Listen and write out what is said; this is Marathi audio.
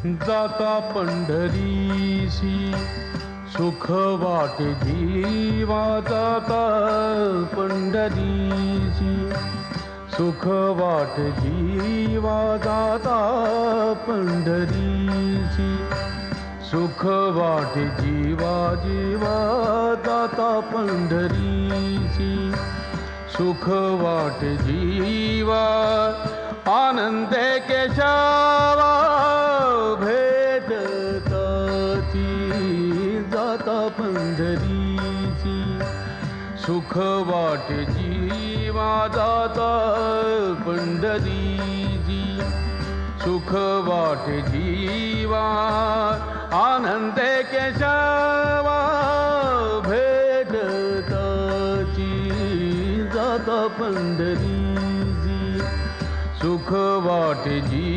जाता पंढरीसी सुख वाटे जीवा जाता पंढरीसी सुख वाटे जीवा जाता पंढरीसी सुख वाटे जीवा जीवा जाता पंढरीसी सुख वाटे जीवा आनंदे केशवा भेटताची जाता पंढरीची सुख वाटे जीवा जाता पंढरीची सुख वाटे जीवा आनंदे केशवा भेटताची जाता पंढरीची सुख वाटे जी